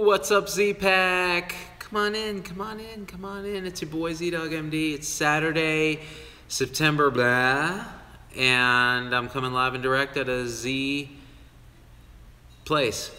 What's up, Z-Pack? Come on in, come on in, come on in. It's your boy Z-Dog MD. It's Saturday, September blah, and I'm coming live and direct at a Z place.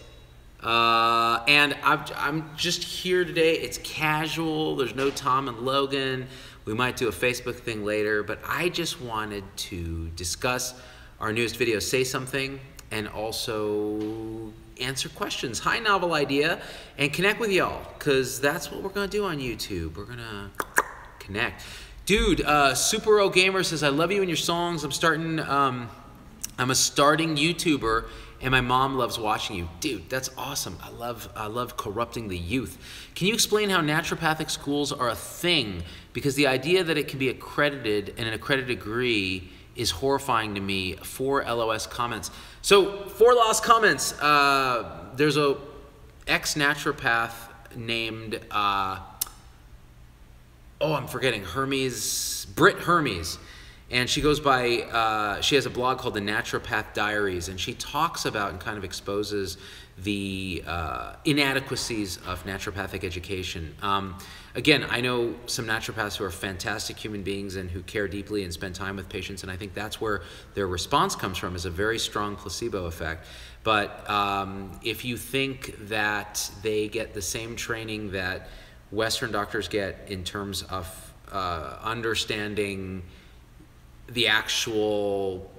And I'm just here today. It's casual. There's no Tom and Logan. We might do a Facebook thing later, but I just wanted to discuss our newest video, Say Something, and also answer questions. High novel idea, and connect with y'all, because that's what we're going to do on YouTube. We're going to connect. Dude, Super O Gamer says, I love you and your songs. I'm a starting YouTuber, and my mom loves watching you. Dude, that's awesome. I love corrupting the youth. Can you explain how naturopathic schools are a thing? Because the idea that it can be accredited and an accredited degree is horrifying to me. 4 LOS comments. So 4 lost comments. There's a ex-naturopath named, I'm forgetting, Britt Hermes. And she goes by, she has a blog called the Naturopath Diaries, and she talks about and kind of exposes the inadequacies of naturopathic education. Again, I know some naturopaths who are fantastic human beings and who care deeply and spend time with patients, and I think that's where their response comes from, is a very strong placebo effect. But if you think that they get the same training that Western doctors get in terms of understanding the actual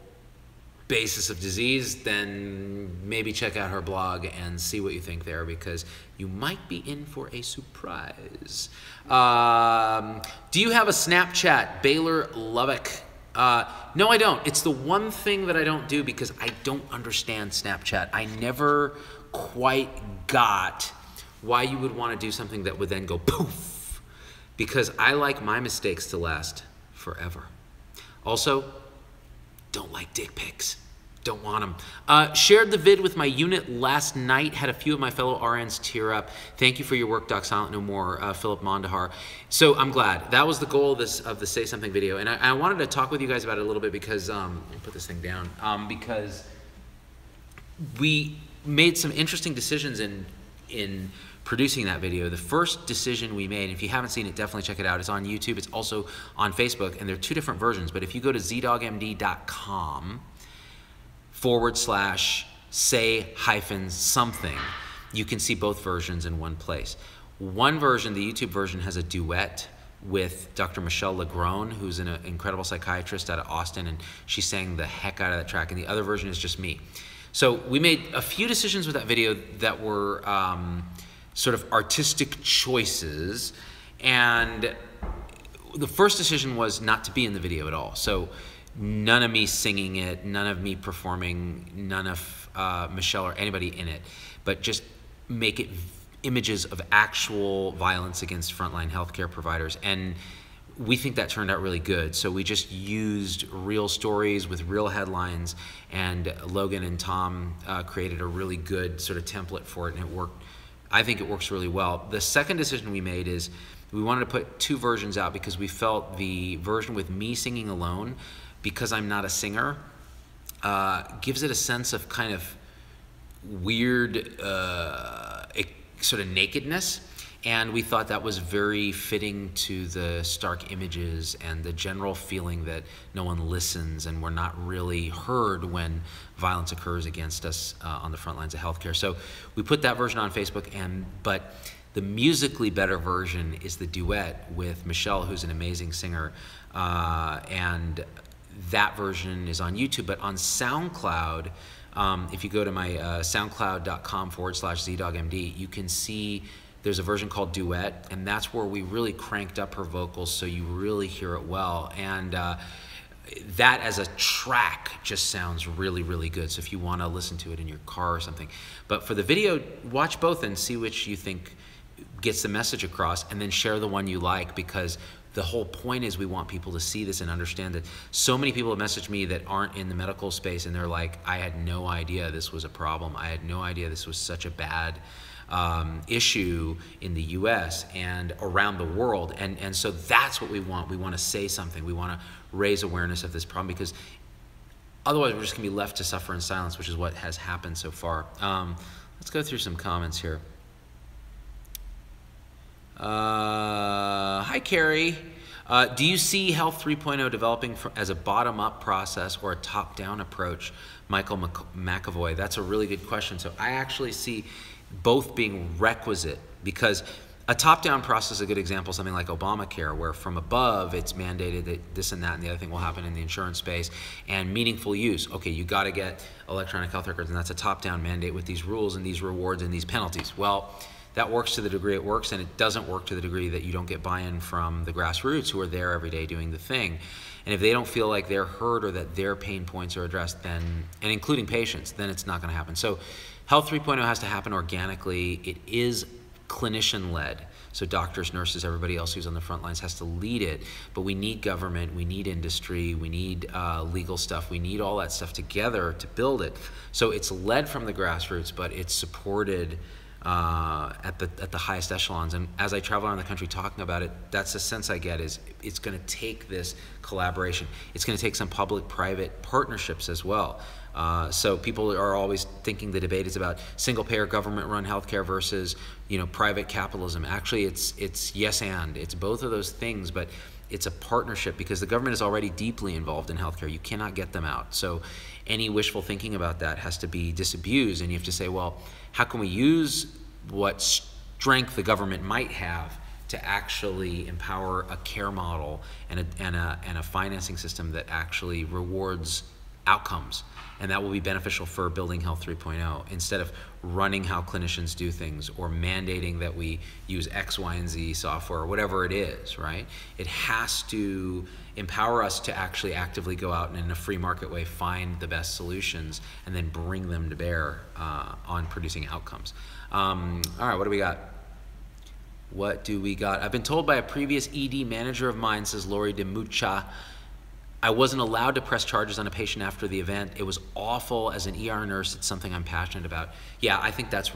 basis of disease, then maybe check out her blog and see what you think there, because you might be in for a surprise. Do you have a Snapchat? Baylor Lubbock. No, I don't. It's the one thing that I don't do because I don't understand Snapchat. I never quite got why you would want to do something that would then go poof, because I like my mistakes to last forever. Also, don't like dick pics. Don't want them. Shared the vid with my unit last night. Had a few of my fellow RNs tear up. Thank you for your work, Doc Silent No More, Philip Mondahar. So I'm glad. That was the goal of the Say Something video. And I wanted to talk with you guys about it a little bit because, let me put this thing down, because we made some interesting decisions in producing that video. The first decision we made, if you haven't seen it, definitely check it out. It's on YouTube. It's also on Facebook, and there are 2 different versions. But if you go to zdogmd.com/say-something, you can see both versions in one place. One version, the YouTube version, has a duet with Dr. Michelle Legrone, who's an incredible psychiatrist out of Austin, and she sang the heck out of that track. And the other version is just me. So we made a few decisions with that video that were sort of artistic choices, and the first decision was not to be in the video at all. So none of me singing it, none of me performing, none of Michelle or anybody in it, but just make it images of actual violence against frontline healthcare providers. And we think that turned out really good. So we just used real stories with real headlines, and Logan and Tom created a really good sort of template for it, and it worked. I think it works really well. The second decision we made is we wanted to put 2 versions out because we felt the version with me singing alone, because I'm not a singer, gives it a sense of kind of weird sort of nakedness. And we thought that was very fitting to the stark images and the general feeling that no one listens and we're not really heard when violence occurs against us on the front lines of healthcare. So we put that version on Facebook, but the musically better version is the duet with Michelle, who's an amazing singer, and that version is on YouTube. But on SoundCloud, if you go to my soundcloud.com/zdogmd, you can see there's a version called Duet, and that's where we really cranked up her vocals so you really hear it well. And that as a track just sounds really, really good. So if you want to listen to it in your car or something. But for the video, watch both and see which you think gets the message across, and then share the one you like, because the whole point is we want people to see this and understand that. So many people have messaged me that aren't in the medical space, and they're like, I had no idea this was a problem. I had no idea this was such a bad issue in the US and around the world. And so that's what we want. We want to say something. We want to raise awareness of this problem, because otherwise we're just going to be left to suffer in silence, which is what has happened so far. Let's go through some comments here. Hi, Carrie. Do you see Health 3.0 developing as a bottom-up process or a top-down approach? Michael McAvoy. That's a really good question. So I actually see both being requisite, because a top-down process is a good example, something like Obamacare, where from above it's mandated that this and that and the other thing will happen in the insurance space, and meaningful use. Okay, you got to get electronic health records, and that's a top-down mandate with these rules and these rewards and these penalties. Well, that works to the degree it works, and it doesn't work to the degree that you don't get buy-in from the grassroots who are there every day doing the thing. And if they don't feel like they're heard or that their pain points are addressed, then, and including patients, then it's not going to happen. So Health 3.0 has to happen organically. It is clinician-led. So doctors, nurses, everybody else who's on the front lines has to lead it. But we need government, we need industry, we need legal stuff, we need all that stuff together to build it. So it's led from the grassroots, but it's supported at the highest echelons. And as I travel around the country talking about it, that's the sense I get, is it's going to take this collaboration. It's going to take some public-private partnerships as well. So people are always thinking the debate is about single-payer government-run healthcare versus, private capitalism. Actually, it's yes and. It's both of those things, but it's a partnership because the government is already deeply involved in healthcare. You cannot get them out. So any wishful thinking about that has to be disabused, and you have to say, well, how can we use what strength the government might have to actually empower a care model and a financing system that actually rewards outcomes, and that will be beneficial for building Health 3.0 instead of running how clinicians do things or mandating that we use X, Y, and Z software or whatever it is, right? It has to empower us to actually actively go out and in a free market way find the best solutions and then bring them to bear on producing outcomes. All right, what do we got? What do we got? I've been told by a previous ED manager of mine, says Lori DeMucha, I wasn't allowed to press charges on a patient after the event. It was awful. As an ER nurse, it's something I'm passionate about. Yeah, I think that's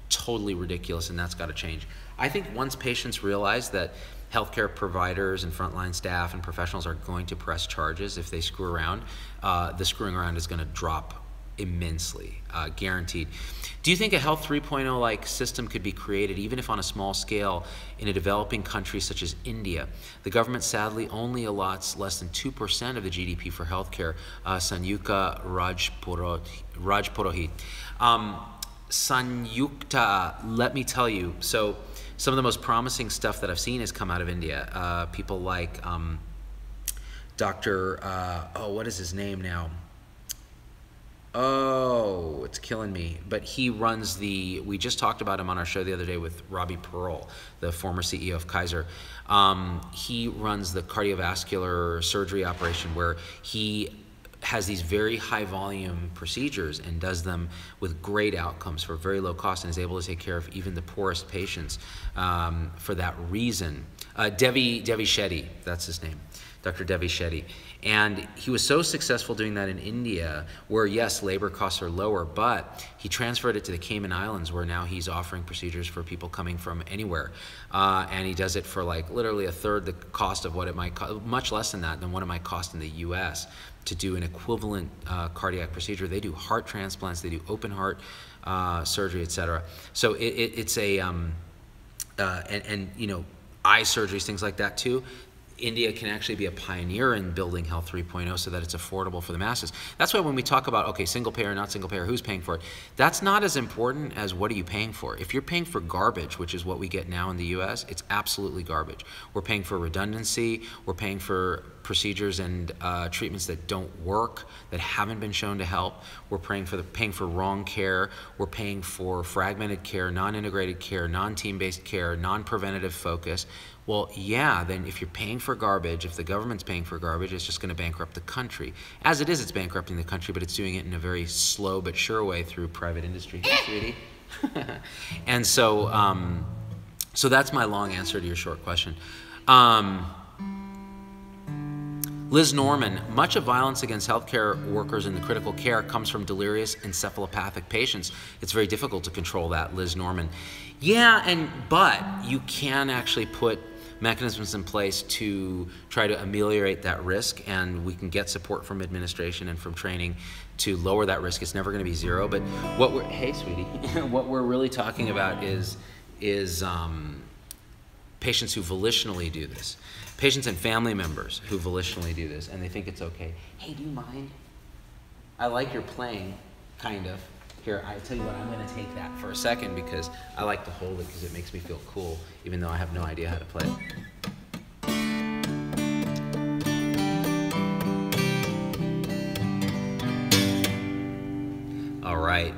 totally ridiculous, and that's got to change. I think once patients realize that healthcare providers and frontline staff and professionals are going to press charges if they screw around, the screwing around is going to drop immensely, guaranteed. Do you think a Health 3.0 like system could be created, even if on a small scale, in a developing country such as India? The government sadly only allots less than 2% of the GDP for healthcare. Sanyukta Rajpurohit. Sanyukta, let me tell you, so some of the most promising stuff that I've seen has come out of India. People like Dr. What is his name now? Oh, it's killing me. But he runs we just talked about him on our show the other day with Robbie Pearl, the former CEO of Kaiser. He runs the cardiovascular surgery operation where he has these very high volume procedures and does them with great outcomes for very low cost and is able to take care of even the poorest patients for that reason. Devi Shetty, that's his name. Dr. Devi Shetty. And he was so successful doing that in India, where yes, labor costs are lower, but he transferred it to the Cayman Islands, where now he's offering procedures for people coming from anywhere. And he does it for like literally a third the cost of what it might cost, much less than that, than what it might cost in the US to do an equivalent cardiac procedure. They do heart transplants, they do open heart surgery, etc. So it's a, and eye surgeries, things like that too. India can actually be a pioneer in building Health 3.0 so that it's affordable for the masses. That's why when we talk about, okay, single payer, not single payer, who's paying for it? That's not as important as what are you paying for. If you're paying for garbage, which is what we get now in the US, it's absolutely garbage. We're paying for redundancy, we're paying for procedures and treatments that don't work, that haven't been shown to help. We're paying for wrong care. We're paying for fragmented care, non-integrated care, non-team-based care, non-preventative focus. Well, yeah, then if you're paying for garbage, if the government's paying for garbage, it's just going to bankrupt the country. As it is, it's bankrupting the country, but it's doing it in a very slow but sure way through private industry. Hey, sweetie. And so, so that's my long answer to your short question. Liz Norman, much of violence against healthcare workers in the critical care comes from delirious encephalopathic patients. It's very difficult to control that, Liz Norman. Yeah, but you can actually put mechanisms in place to try to ameliorate that risk, and we can get support from administration and from training to lower that risk. It's never going to be zero, but what we're, hey sweetie, what we're really talking about is patients who volitionally do this, patients and family members who volitionally do this, and they think it's okay. Hey, do you mind? I like your playing, kind of. Here, I tell you what, I'm going to take that for a second because I like to hold it because it makes me feel cool, even though I have no idea how to play it. All right.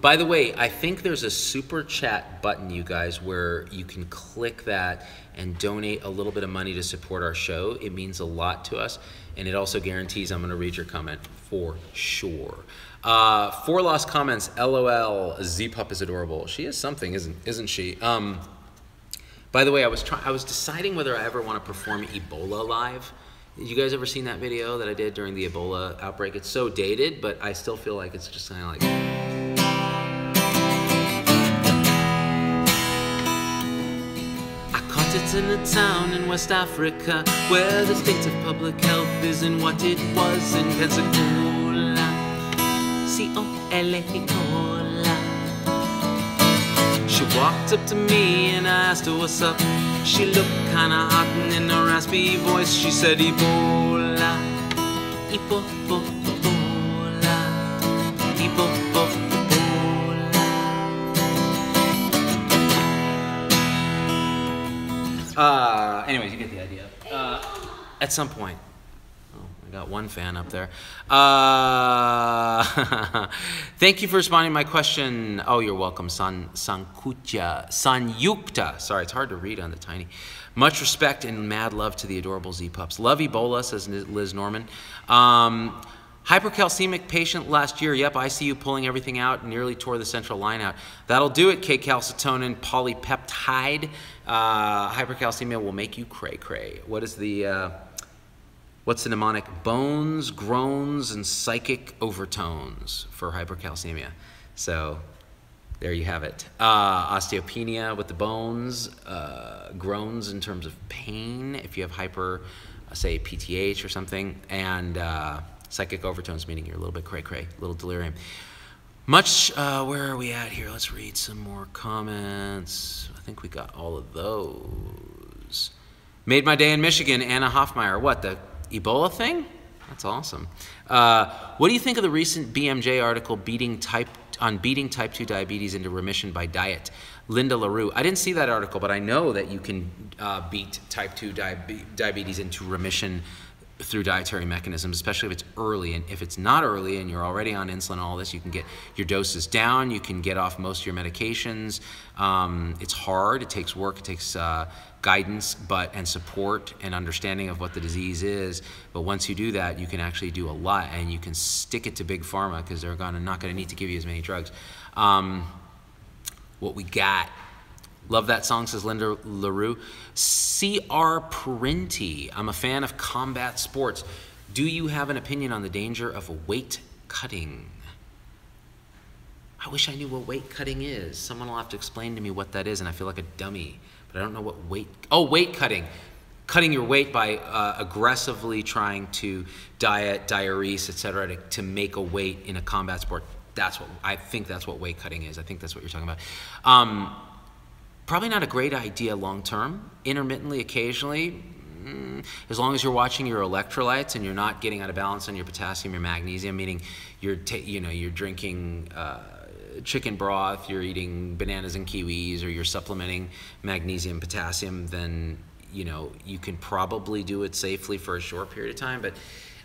By the way, I think there's a super chat button, you guys, where you can click that and donate a little bit of money to support our show. It means a lot to us, and it also guarantees I'm going to read your comment for sure. 4 lost comments. LOL. Z-Pup is adorable. She is something, isn't she? By the way, I was deciding whether I ever want to perform Ebola live. You guys ever seen that video that I did during the Ebola outbreak? It's so dated, but I still feel like it's just kind of like... I caught it in a town in West Africa where the state of public health isn't what it was in Pensacola. C-O-L-A-Cola. She walked up to me and I asked her what's up. She looked kinda hot and in a raspy voice she said Ebola, Ebola, Ebola. Anyways, you get the idea. At some point. I got one fan up there. Thank you for responding to my question. Oh, you're welcome, Sanyukta. Sorry, it's hard to read on the tiny. Much respect and mad love to the adorable Z-Pups. Love Ebola, says Liz Norman. Hypercalcemic patient last year. Yep, ICU pulling everything out. Nearly tore the central line out. That'll do it, K-calcitonin polypeptide. Hypercalcemia will make you cray-cray. What is the... What's the mnemonic? Bones, groans, and psychic overtones for hypercalcemia. So there you have it. Osteopenia with the bones, groans in terms of pain if you have hyper, say, PTH or something, and psychic overtones, meaning you're a little bit cray-cray, a little delirium. Much, where are we at here? Let's read some more comments. I think we got all of those. Made my day in Michigan, Anna Hoffmeyer. What, the Ebola thing? That's awesome. What do you think of the recent BMJ article beating type 2 diabetes into remission by diet? Linda LaRue. I didn't see that article, but I know that you can beat type 2 diabetes into remission through dietary mechanisms, especially if it's early. And if it's not early and you're already on insulin and all this, you can get your doses down, you can get off most of your medications. It's hard, it takes work, it takes guidance and support and understanding of what the disease is. But once you do that, you can actually do a lot, and you can stick it to big pharma because they're not going to need to give you as many drugs. What we got. Love that song, says Linda LaRue. C.R. Parenti. I'm a fan of combat sports. Do you have an opinion on the danger of weight cutting? I wish I knew what weight cutting is. Someone will have to explain to me what that is, and I feel like a dummy. But I don't know what weight... Oh, weight cutting. Cutting your weight by aggressively trying to diet, diurese, etc., to make a weight in a combat sport. I think that's what weight cutting is. I think that's what you're talking about. Probably not a great idea long term. Intermittently, occasionally, as long as you're watching your electrolytes and you're not getting out of balance on your potassium, your magnesium, meaning you're drinking chicken broth, you're eating bananas and kiwis, or you're supplementing magnesium, potassium, then you can probably do it safely for a short period of time. But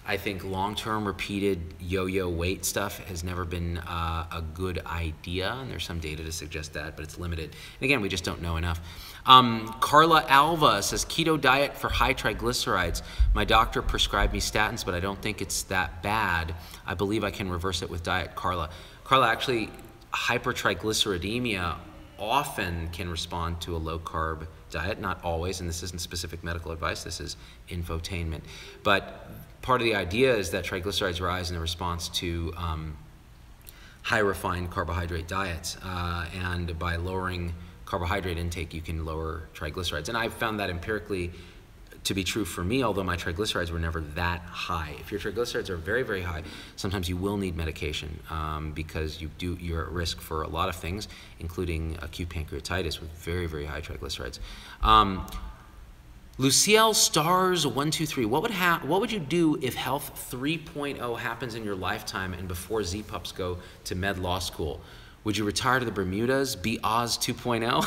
I think long-term repeated yo-yo weight stuff has never been a good idea, and there's some data to suggest that, but it's limited. And again, we just don't know enough. Carla Alva says, keto diet for high triglycerides. My doctor prescribed me statins, but I don't think it's that bad. I believe I can reverse it with diet. Carla, actually, hypertriglyceridemia often can respond to a low-carb diet, not always, and this isn't specific medical advice, this is infotainment. But part of the idea is that triglycerides rise in response to high refined carbohydrate diets, and by lowering carbohydrate intake you can lower triglycerides. And I've found that empirically to be true for me, although my triglycerides were never that high. If your triglycerides are very, very high, sometimes you will need medication because you're at risk for a lot of things, including acute pancreatitis with very, very high triglycerides. Lucille Stars 123. What would you do if Health 3.0 happens in your lifetime and before Z-Pups go to med law school? Would you retire to the Bermudas, be Oz 2.0?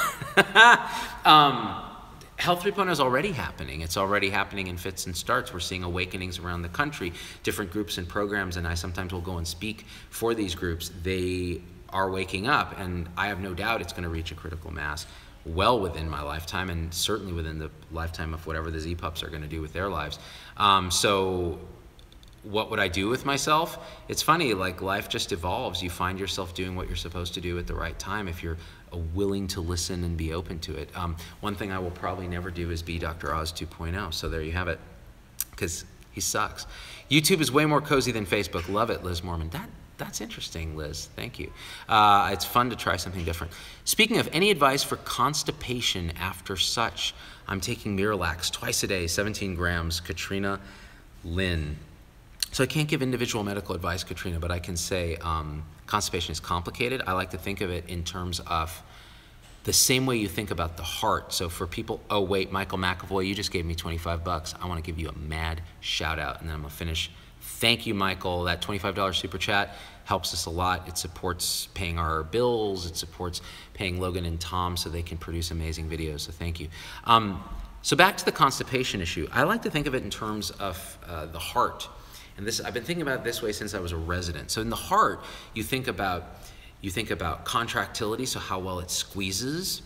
Health 3.0 is already happening. It's already happening in fits and starts. We're seeing awakenings around the country, different groups and programs, and I sometimes will go and speak for these groups. They are waking up, and I have no doubt it's going to reach a critical mass well within my lifetime, and certainly within the lifetime of whatever the Z-Pups are going to do with their lives. So what would I do with myself? It's funny, like life just evolves. You find yourself doing what you're supposed to do at the right time if you're willing to listen and be open to it. One thing I will probably never do is be Dr. Oz 2.0, so there you have it, because he sucks. YouTube is way more cozy than Facebook. Love it, Liz Mormon. That's interesting, Liz. Thank you. It's fun to try something different. Speaking of, any advice for constipation after such? I'm taking Miralax twice a day, 17 grams. Katrina Lynn. So I can't give individual medical advice, Katrina, but I can say constipation is complicated. I like to think of it in terms of the same way you think about the heart. So for people, oh wait, Michael McAvoy, you just gave me 25 bucks. I want to give you a mad shout out, and then I'm going to finish. Thank you, Michael. That $25 super chat helps us a lot. It supports paying our bills. It supports paying Logan and Tom so they can produce amazing videos. So thank you. So back to the constipation issue. I like to think of it in terms of the heart. And this, I've been thinking about it this way since I was a resident. So in the heart, you think about contractility, so how well it squeezes.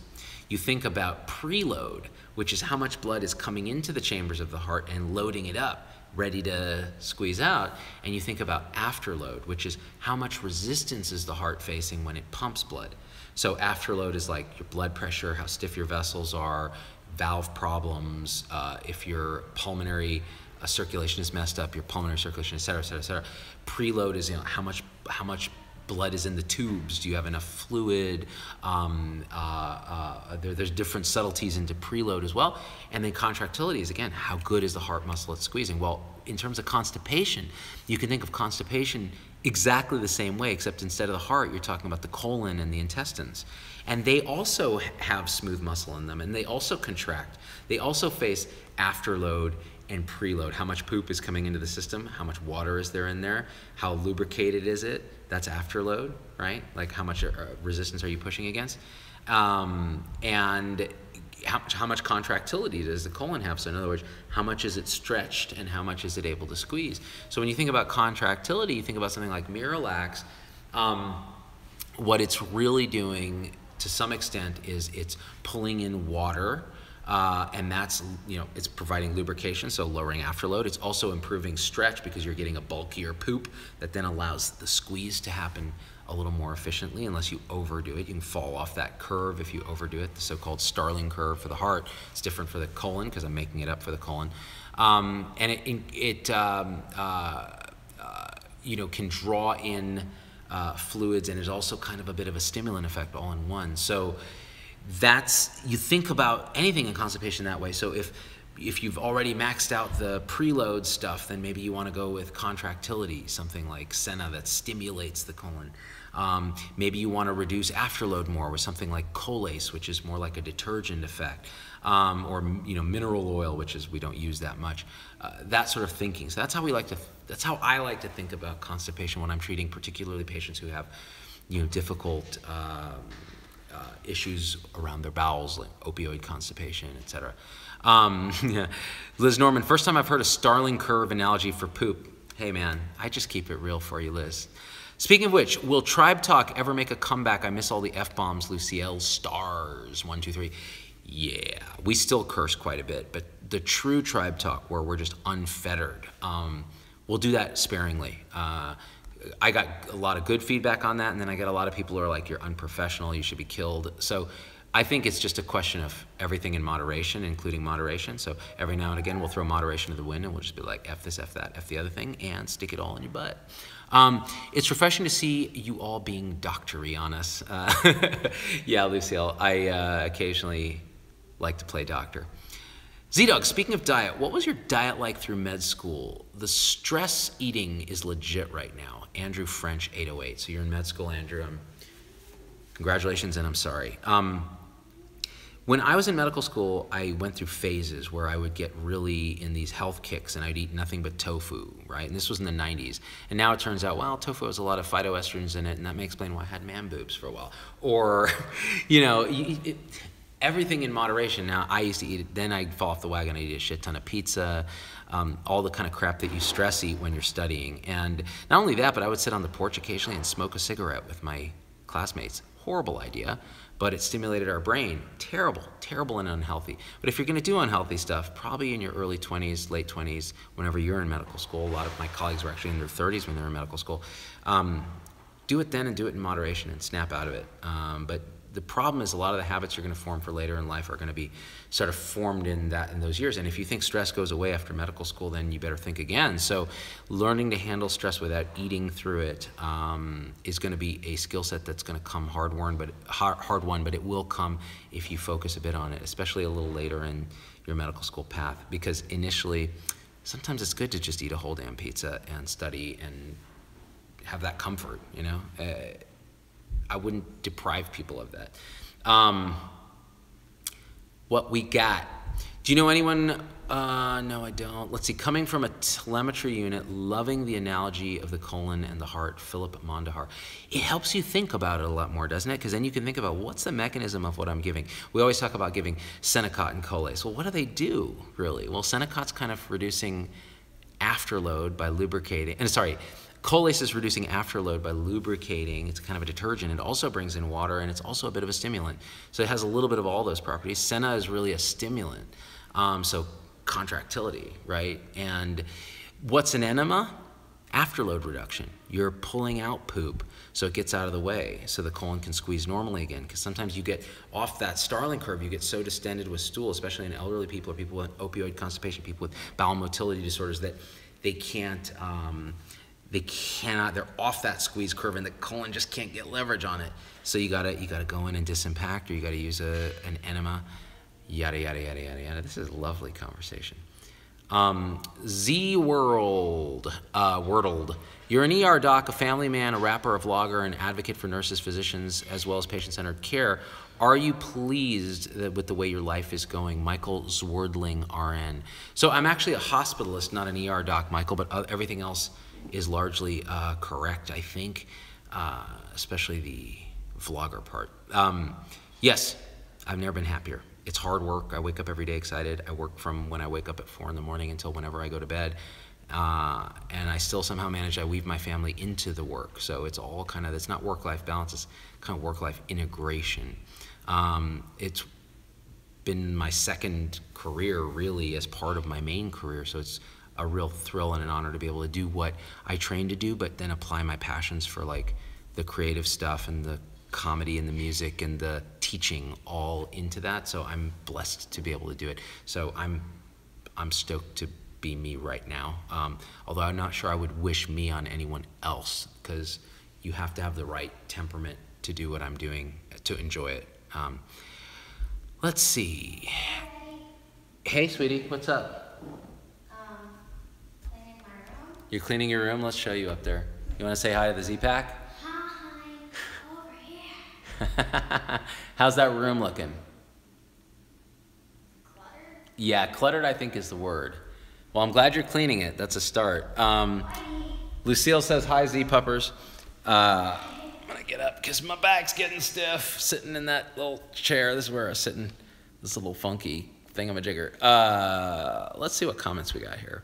You think about preload, which is how much blood is coming into the chambers of the heart and loading it up, ready to squeeze out. And you think about afterload, which is how much resistance is the heart facing when it pumps blood. So afterload is like your blood pressure, how stiff your vessels are, valve problems, if your pulmonary circulation is messed up, your pulmonary circulation, et cetera, et cetera, et cetera. Preload is, how much blood is in the tubes. Do you have enough fluid? There's different subtleties into preload as well. And then contractility is, again, how good is the heart muscle at squeezing? Well, in terms of constipation, you can think of constipation exactly the same way, except instead of the heart, you're talking about the colon and the intestines. And they also have smooth muscle in them, and they also contract. They also face afterload and preload. How much poop is coming into the system? How much water is there in there? How lubricated is it? That's afterload, right? Like how much resistance are you pushing against? And how much contractility does the colon have? So in other words, how much is it stretched and how much is it able to squeeze? So when you think about contractility, you think about something like Miralax. What it's really doing to some extent is it's pulling in water, and that's, it's providing lubrication, so lowering afterload. It's also improving stretch because you're getting a bulkier poop that then allows the squeeze to happen a little more efficiently unless you overdo it. You can fall off that curve if you overdo it, the so-called Starling curve for the heart. It's different for the colon because I'm making it up for the colon. And it can draw in fluids, and there's also kind of a bit of a stimulant effect all in one. So you think about anything in constipation that way. So if you've already maxed out the preload stuff, then maybe you want to go with contractility, something like Senna that stimulates the colon. Maybe you want to reduce afterload more with something like Colace, which is more like a detergent effect, or mineral oil, which is we don't use that much. That sort of thinking. So that's how I like to think about constipation when I'm treating particularly patients who have difficult issues around their bowels, like opioid constipation, etc. Yeah. Liz Norman, first time I've heard a Starling curve analogy for poop. Hey man, I just keep it real for you, Liz. Speaking of which, will Tribe Talk ever make a comeback? I miss all the F-bombs, Lucille Stars, 1, 2, 3. Yeah, we still curse quite a bit, but the true Tribe Talk, where we're just unfettered, we'll do that sparingly. I got a lot of good feedback on that, and then I get a lot of people who are like, you're unprofessional, you should be killed. So I think it's just a question of everything in moderation, including moderation. So every now and again, we'll throw moderation to the wind, and we'll just be like, F this, F that, F the other thing, and stick it all in your butt. It's refreshing to see you all being doctory on us. Yeah, Lucille, I occasionally like to play doctor. Z-Dog, speaking of diet, what was your diet like through med school? The stress eating is legit right now. Andrew French, 808. So you're in med school, Andrew. Congratulations, and I'm sorry. When I was in medical school, I went through phases where I would get really in these health kicks and I'd eat nothing but tofu, right? And this was in the 90s. And now it turns out, well, tofu has a lot of phytoestrogens in it, and that may explain why I had man boobs for a while. Or, you know, everything in moderation. Now, I used to eat it, then I'd fall off the wagon, I'd eat a shit ton of pizza, all the kind of crap that you stress eat when you're studying. And not only that, but I would sit on the porch occasionally and smoke a cigarette with my classmates. Horrible idea, but it stimulated our brain. Terrible, terrible and unhealthy. But if you're gonna do unhealthy stuff, probably in your early 20s, late 20s, whenever you're in medical school, a lot of my colleagues were actually in their 30s when they were in medical school, do it then and do it in moderation and snap out of it. But the problem is a lot of the habits you're going to form for later in life are going to be sort of formed in those years. And if you think stress goes away after medical school, then you better think again. So learning to handle stress without eating through it is going to be a skill set that's going to come hard won, but it will come if you focus a bit on it, especially a little later in your medical school path. Because initially, sometimes it's good to just eat a whole damn pizza and study and have that comfort, you know? I wouldn't deprive people of that. What we got. Do you know anyone? No, I don't. Let's see. Coming from a telemetry unit, loving the analogy of the colon and the heart, Philip Mondahar. It helps you think about it a lot more, doesn't it? Because then you can think about what's the mechanism of what I'm giving. We always talk about giving Senecot and Colace. Well, what do they do, really? Well, Senecot's kind of reducing afterload by lubricating. And sorry, Colace is reducing afterload by lubricating. It's kind of a detergent. It also brings in water, and it's also a bit of a stimulant. So it has a little bit of all those properties. Senna is really a stimulant. So contractility, right? And what's an enema? Afterload reduction. You're pulling out poop so it gets out of the way so the colon can squeeze normally again. Because sometimes you get off that Starling curve, you get so distended with stool, especially in elderly people or people with opioid constipation, people with bowel motility disorders, that they can't, they're off that squeeze curve and the colon just can't get leverage on it. So you gotta go in and disimpact, or you gotta use an enema, yada, yada, yada, yada, yada. This is a lovely conversation. Wordled. You're an ER doc, a family man, a rapper, a vlogger, an advocate for nurses, physicians, as well as patient-centered care. Are you pleased with the way your life is going? Michael Zwerdling, RN. So I'm actually a hospitalist, not an ER doc, Michael, but everything else is largely correct, I think, especially the vlogger part. Yes, I've never been happier. It's hard work. I wake up every day excited. I work from when I wake up at 4 in the morning until whenever I go to bed. And I still somehow manage, I weave my family into the work. So it's all kind of, it's not work-life balance, it's kind of work-life integration. It's been my second career really as part of my main career. So it's a real thrill and an honor to be able to do what I trained to do, but then apply my passions for like the creative stuff and the comedy and the music and the teaching all into that. So I'm blessed to be able to do it. So I'm stoked to be me right now. Although I'm not sure I would wish me on anyone else, because you have to have the right temperament to do what I'm doing, to enjoy it. Let's see. Hey, sweetie, what's up? Cleaning my room. You're cleaning your room? Let's show you up there. You want to say hi to the Z-Pack? Hi, over here. How's that room looking? Cluttered? Yeah, cluttered I think is the word. Well, I'm glad you're cleaning it. That's a start. Lucille says, hi, Z-Puppers. I'm going to get up because my back's getting stiff sitting in that little chair. This is where I was sitting, this little funky thingamajigger. Let's see what comments we got here.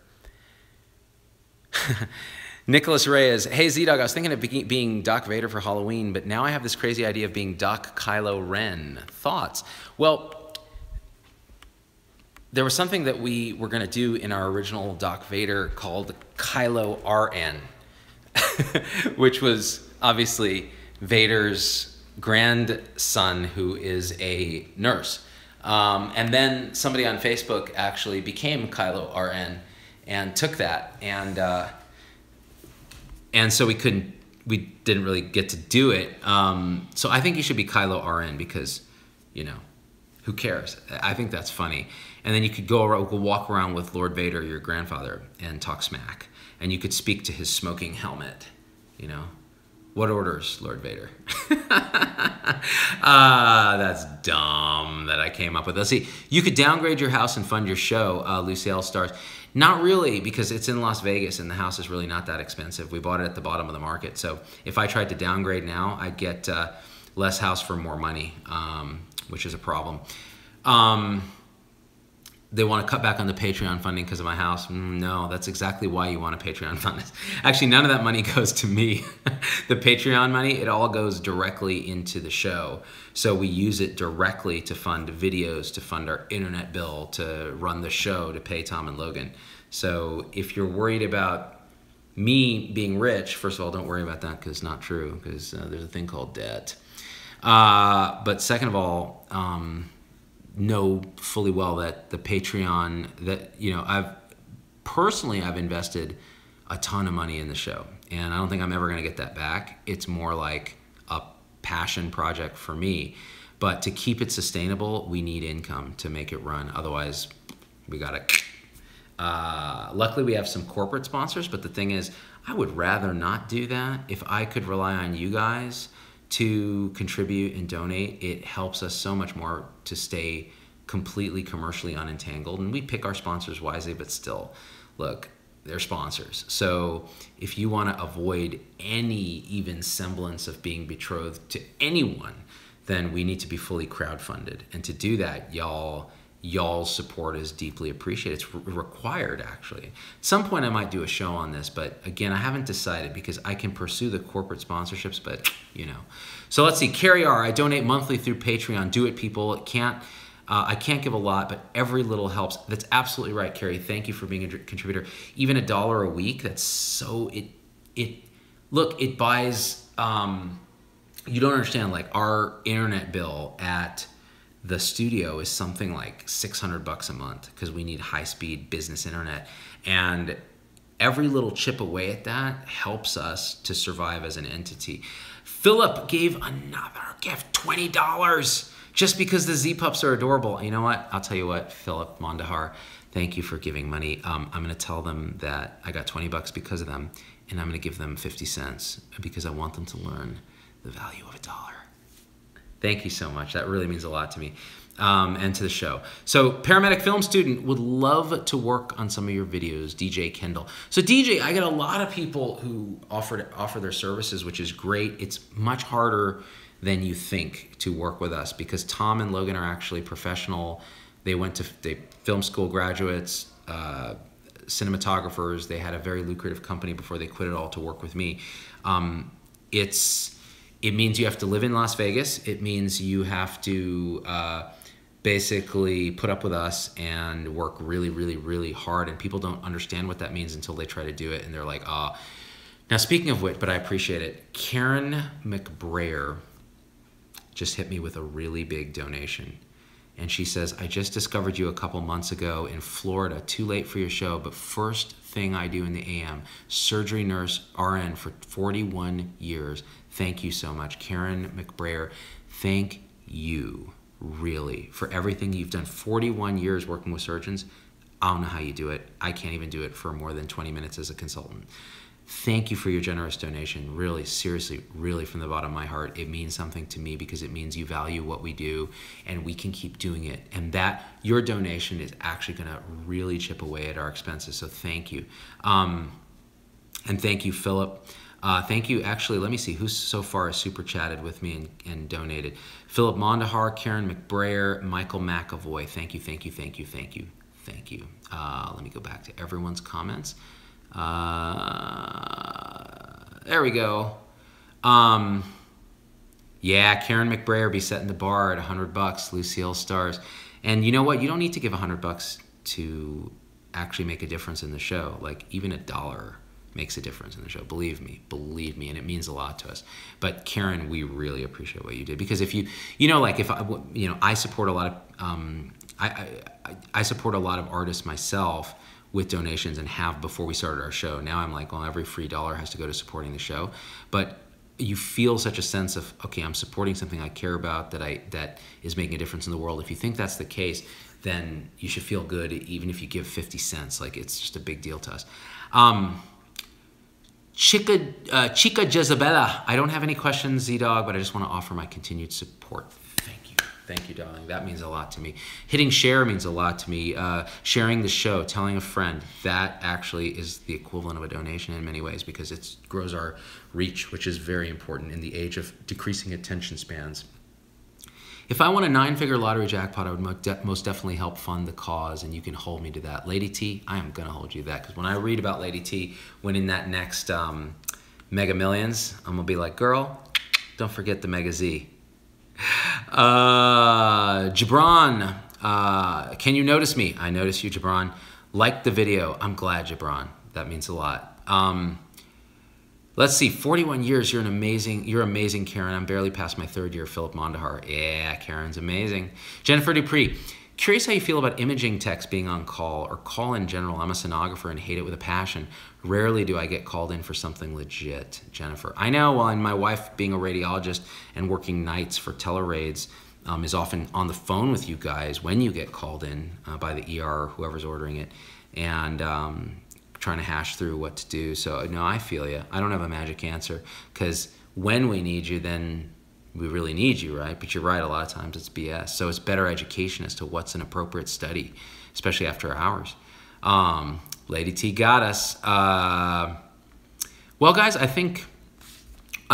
Nicholas Reyes, hey Z-Dog, I was thinking of being Doc Vader for Halloween, but now I have this crazy idea of being Doc Kylo Ren. Thoughts? Well, there was something that we were going to do in our original Doc Vader called Kylo RN, which was obviously Vader's grandson, who is a nurse. And then somebody on Facebook actually became Kylo RN and took that, and so we didn't really get to do it. So I think you should be Kylo RN because, you know, Who cares? I think that's funny. And then you could go walk around with Lord Vader, your grandfather, and talk smack. And you could speak to his smoking helmet, you know. What orders, Lord Vader? That's dumb that I came up with. Let's see. You could downgrade your house and fund your show, Lucille Stars. Not really, because it's in Las Vegas and the house is really not that expensive. We bought it at the bottom of the market. So if I tried to downgrade now, I'd get less house for more money, which is a problem. They want to cut back on the Patreon funding because of my house. No, that's exactly why you want a Patreon fund. Actually, none of that money goes to me. The Patreon money, it all goes directly into the show. So we use it directly to fund videos, to fund our internet bill, to run the show, to pay Tom and Logan. So if you're worried about me being rich, first of all, don't worry about that because it's not true, because there's a thing called debt. But second of all, know fully well that the Patreon, that, you know, I've invested a ton of money in the show, and I don't think I'm ever going to get that back. It's more like a passion project for me, but to keep it sustainable, we need income to make it run. Otherwise, we gotta. Luckily, we have some corporate sponsors, but the thing is, I would rather not do that. If I could rely on you guys to contribute and donate, it helps us so much more to stay completely commercially unentangled. And we pick our sponsors wisely, but still, look, they're sponsors. So if you want to avoid any even semblance of being betrothed to anyone, then we need to be fully crowdfunded. And to do that, y'all's support is deeply appreciated. It's required, actually. At some point I might do a show on this, but again, I haven't decided because I can pursue the corporate sponsorships, but you know. So let's see, Carrie R, I donate monthly through Patreon. Do it, people. I can't give a lot, but every little helps. That's absolutely right, Carrie. Thank you for being a contributor. Even $1 a week, that's so, look, it buys, you don't understand, like our internet bill at the studio is something like $600 a month because we need high-speed business internet. And every little chip away at that helps us to survive as an entity. Philip gave another gift, $20, just because the Z-Pups are adorable. You know what? I'll tell you what, Philip Mondahar, thank you for giving money. I'm going to tell them that I got $20 because of them, and I'm going to give them 50 cents because I want them to learn the value of $1. Thank you so much. That really means a lot to me and to the show. So paramedic film student, would love to work on some of your videos, DJ Kendall. So DJ, I get a lot of people who offer their services, which is great. It's much harder than you think to work with us because Tom and Logan are actually professional. They film school graduates, cinematographers. They had a very lucrative company before they quit it all to work with me. It means you have to live in Las Vegas. It means you have to basically put up with us and work really, really, really hard. And people don't understand what that means until they try to do it. And they're like, ah. Now, speaking of which, but I appreciate it, Karen McBrayer just hit me with a really big donation. And she says, I just discovered you a couple months ago in Florida. Too late for your show, but first thing I do in the AM, surgery nurse RN for 41 years. Thank you so much. Karen McBrayer, thank you, really, for everything you've done. 41 years working with surgeons. I don't know how you do it. I can't even do it for more than 20 minutes as a consultant. Thank you for your generous donation. Really, seriously, really from the bottom of my heart. It means something to me because it means you value what we do and we can keep doing it. And that your donation is actually going to really chip away at our expenses. So thank you. And thank you, Philip. Thank you. Actually, let me see who's so far has super chatted with me and donated. Philip Mondahar, Karen McBrayer, Michael McAvoy. Thank you, thank you, thank you, thank you, thank you. Let me go back to everyone's comments. There we go. Yeah, Karen McBrayer be setting the bar at $100. Lucille Stars. And you know what? You don't need to give $100 to actually make a difference in the show. Like even $1 makes a difference in the show. Believe me, and it means a lot to us. But Karen, we really appreciate what you did because if I support a lot of I support a lot of artists myself with donations and have before we started our show. Now I'm like, well, every free dollar has to go to supporting the show. But you feel such a sense of, okay, I'm supporting something I care about that is making a difference in the world. If you think that's the case, then you should feel good even if you give 50 cents. Like, it's just a big deal to us. Chica Jezebela, I don't have any questions, Z-Dog, but I just want to offer my continued support. Thank you. Thank you, darling. That means a lot to me. Hitting share means a lot to me. Sharing the show, telling a friend, that actually is the equivalent of a donation in many ways, because it grows our reach, which is very important in the age of decreasing attention spans. If I won a 9-figure lottery jackpot, I would most definitely help fund the cause, and you can hold me to that. Lady T, I am going to hold you to that, because when I read about Lady T winning that next Mega Millions, I'm going to be like, girl, don't forget the Mega Z. Gibran, can you notice me? I notice you, Gibran. Like the video. I'm glad, Gibran. That means a lot. Let's see, 41 years, you're amazing, Karen. I'm barely past my 3rd year, Philip Mondahar. Yeah, Karen's amazing. Jennifer Dupree, curious how you feel about imaging techs being on call, or call in general. I'm a sonographer and hate it with a passion. Rarely do I get called in for something legit, Jennifer. I know, well, and my wife being a radiologist and working nights for telerades is often on the phone with you guys when you get called in by the ER or whoever's ordering it, and trying to hash through what to do. So no, I feel you. I don't have a magic answer, because when we need you, then we really need you, right? But you're right, a lot of times it's BS. So it's better education as to what's an appropriate study, especially after hours. Lady T got us. Well, guys, I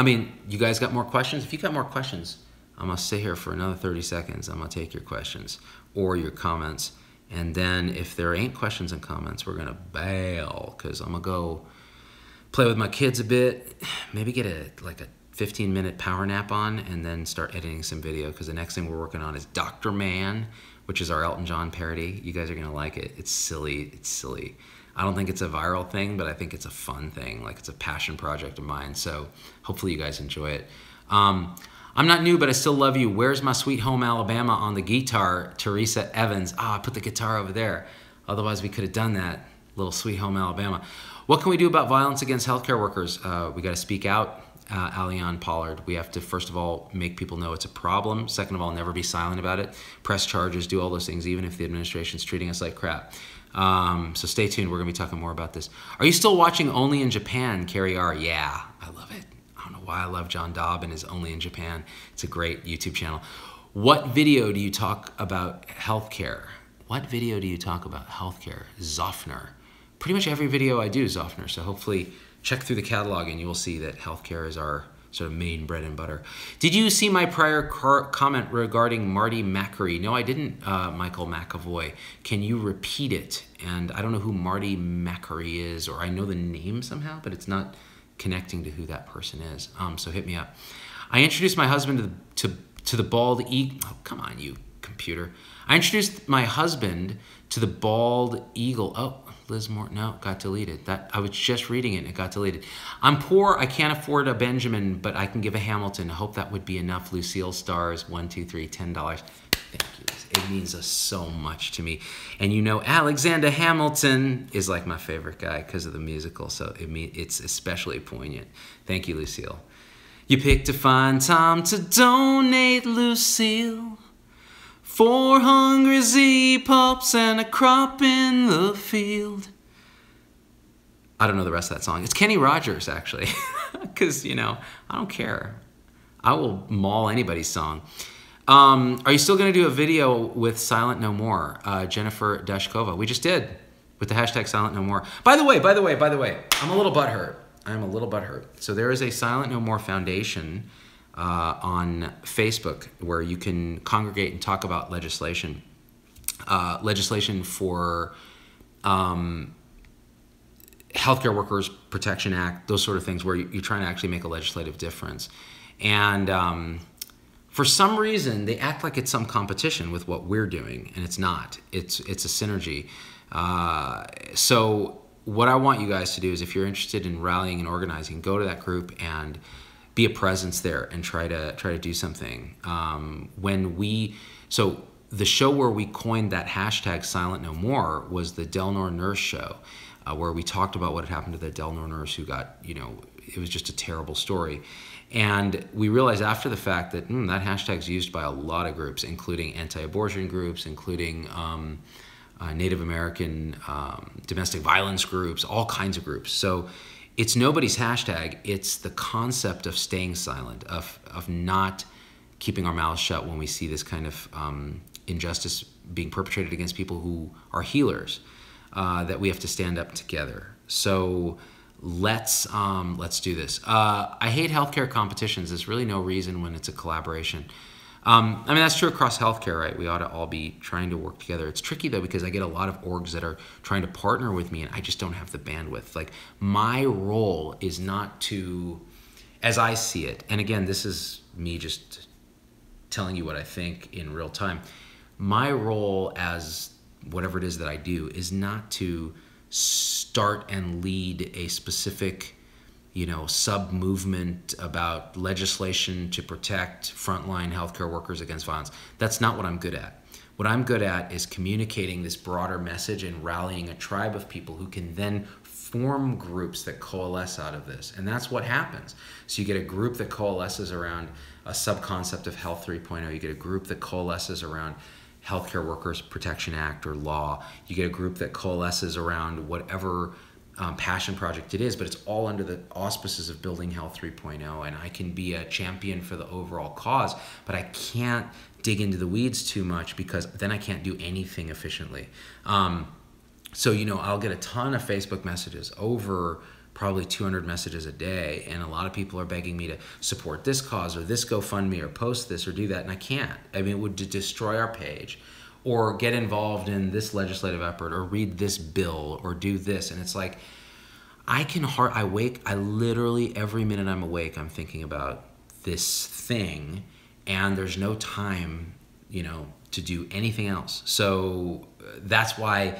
mean, you guys got more questions? If you got more questions, I'm gonna sit here for another 30 seconds. I'm gonna take your questions or your comments. And then if there ain't questions and comments, we're gonna bail, because I'm gonna go play with my kids a bit, maybe get a 15-minute power nap on, and then start editing some video, because the next thing we're working on is Dr. Man, which is our Elton John parody. You guys are gonna like it. It's silly, it's silly. I don't think it's a viral thing, but I think it's a fun thing. Like, it's a passion project of mine, so hopefully you guys enjoy it. I'm not new, but I still love you. Where's my Sweet Home Alabama on the guitar? Teresa Evans. I put the guitar over there. Otherwise, we could have done that. Little Sweet Home Alabama. What can we do about violence against healthcare workers? We got to speak out, Alian Pollard. We have to, first of all, make people know it's a problem. Second of all, never be silent about it. Press charges, do all those things, even if the administration's treating us like crap. So stay tuned. We're going to be talking more about this. Are you still watching Only in Japan, Carrie R? Yeah, I love it. I don't know why I love John Dobb and his Only in Japan. It's a great YouTube channel. What video do you talk about healthcare? What video do you talk about healthcare? Zoffner. Pretty much every video I do, Zoffner. So hopefully check through the catalog and you will see that healthcare is our sort of main bread and butter. Did you see my prior comment regarding Marty Macri? No, I didn't, Michael McAvoy. Can you repeat it? And I don't know who Marty Macri is, or I know the name somehow, but it's not connecting to who that person is. So hit me up. I introduced my husband to the bald eagle. Oh, come on, you computer. I introduced my husband to the bald eagle. Oh, Liz Moore, no, got deleted. That I was just reading it and it got deleted. I'm poor, I can't afford a Benjamin, but I can give a Hamilton. I hope that would be enough. Lucille Stars, 1, 2, 3, $10. Thank you. It means so much to me. And you know, Alexander Hamilton is like my favorite guy because of the musical, so it's especially poignant. Thank you, Lucille. You picked a fine time to donate, Lucille. 4 hungry Z-pups and a crop in the field. I don't know the rest of that song. It's Kenny Rogers, actually, because, you know, I don't care. I will maul anybody's song. Are you still going to do a video with Silent No More, Jennifer Dashkova? We just did, with the hashtag Silent No More. By the way, I'm a little butthurt. I'm a little butthurt. So there is a Silent No More Foundation on Facebook where you can congregate and talk about legislation. Legislation for Healthcare Workers Protection Act, those sort of things where you're trying to actually make a legislative difference. And for some reason, they act like it's some competition with what we're doing, and it's not. It's a synergy. So what I want you guys to do is, if you're interested in rallying and organizing, go to that group and be a presence there and try to do something. So the show where we coined that hashtag Silent No More was the Delnor Nurse show, where we talked about what had happened to the Delnor nurse who got, you know, it was just a terrible story. And we realized after the fact that that hashtag's used by a lot of groups, including anti-abortion groups, including Native American domestic violence groups, all kinds of groups. So it's nobody's hashtag. It's the concept of staying silent, of not keeping our mouths shut when we see this kind of injustice being perpetrated against people who are healers, that we have to stand up together. So let's do this. I hate healthcare competitions. There's really no reason when it's a collaboration. I mean, that's true across healthcare, right? We ought to all be trying to work together. It's tricky, though, because I get a lot of orgs that are trying to partner with me, and I just don't have the bandwidth. Like, my role is not to, as I see it, and again, this is me just telling you what I think in real time. My role as whatever it is that I do is not to start and lead a specific sub-movement about legislation to protect frontline healthcare workers against violence. That's not what I'm good at. What I'm good at is communicating this broader message and rallying a tribe of people who can then form groups that coalesce out of this. And that's what happens. So you get a group that coalesces around a sub-concept of Health 3.0. You get a group that coalesces around Healthcare Workers Protection Act or law. You get a group that coalesces around whatever passion project it is, but it's all under the auspices of building Health 3.0, and I can be a champion for the overall cause, but I can't dig into the weeds too much because then I can't do anything efficiently. So I'll get a ton of Facebook messages, over probably 200 messages a day, and a lot of people are begging me to support this cause or this GoFundMe or post this or do that, and I can't. I mean, it would destroy our page, or get involved in this legislative effort, or read this bill, or do this. And it's like, I literally, every minute I'm awake, I'm thinking about this thing, and there's no time, to do anything else. So that's why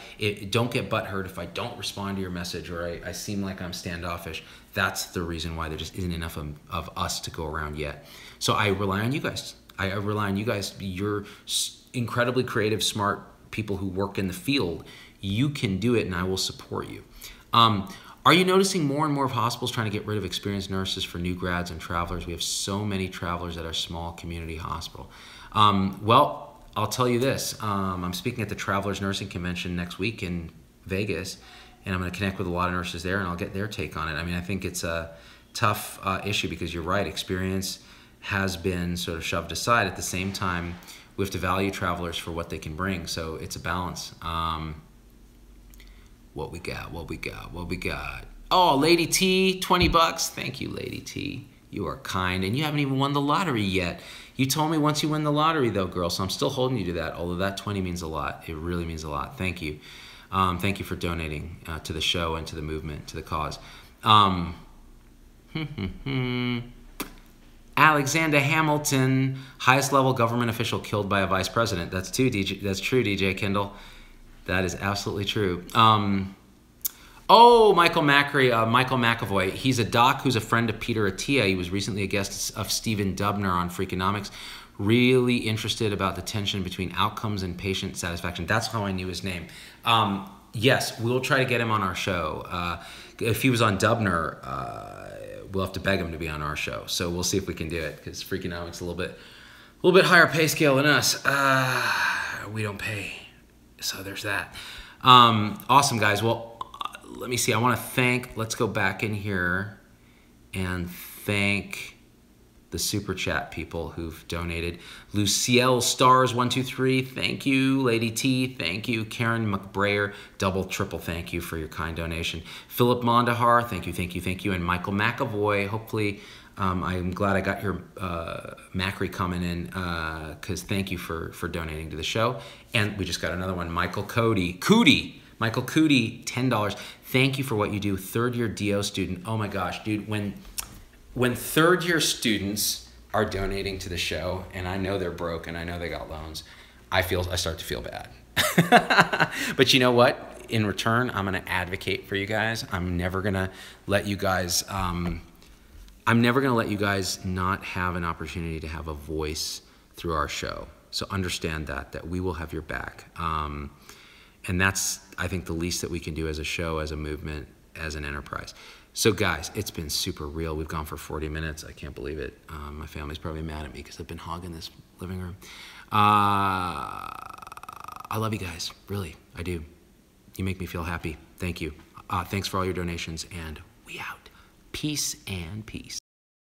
don't get butthurt if I don't respond to your message, or I seem like I'm standoffish. That's the reason why there just isn't enough of us to go around yet. So I rely on you guys. I rely on you guys. You're incredibly creative, smart people who work in the field. You can do it, and I will support you. Are you noticing more and more of hospitals trying to get rid of experienced nurses for new grads and travelers? We have so many travelers at our small community hospital. Well, I'll tell you this. I'm speaking at the Travelers Nursing Convention next week in Vegas, and I'm going to connect with a lot of nurses there, and I'll get their take on it. I mean, I think it's a tough issue because you're right. Experience has been sort of shoved aside. At the same time, we have to value travelers for what they can bring, so it's a balance. What we got? Oh, Lady T, 20 bucks. Thank you, Lady T. You are kind, and you haven't even won the lottery yet. You told me once you win the lottery, though, girl, so I'm still holding you to that, although that 20 means a lot. It really means a lot. Thank you. Thank you for donating to the show and to the movement, to the cause. Alexander Hamilton, highest level government official killed by a vice president. That's true, DJ Kendall. That is absolutely true. Michael McAvoy. He's a doc who's a friend of Peter Attia. He was recently a guest of Stephen Dubner on Freakonomics. Really interested about the tension between outcomes and patient satisfaction. That's how I knew his name. Yes, we'll try to get him on our show. If he was on Dubner, we'll have to beg him to be on our show. So we'll see if we can do it, because Freakonomics a little bit higher pay scale than us. We don't pay. So there's that. Awesome, guys. Well, let me see. I want to let's go back in here and thank the super chat people who've donated. Lucielle Stars 123, thank you. Lady T, thank you. Karen McBrayer, double, triple thank you for your kind donation. Philip Mondahar, thank you. And Michael McAvoy, hopefully, I'm glad I got your Macri coming in, because thank you for donating to the show. And we just got another one, Michael Cootie, $10. Thank you for what you do. Third-year DO student. Oh my gosh, dude, when third-year students are donating to the show, and I know they're broke and I know they got loans, I start to feel bad. But you know what? In return, I'm going to advocate for you guys. I'm never going to let you guys not have an opportunity to have a voice through our show. So understand that we will have your back. And that's, I think, the least that we can do as a show, as a movement, as an enterprise. So guys, it's been super real. We've gone for 40 minutes. I can't believe it. My family's probably mad at me because I've been hogging this living room. I love you guys, really, I do. You make me feel happy. Thank you. Thanks for all your donations, and we out. Peace and peace.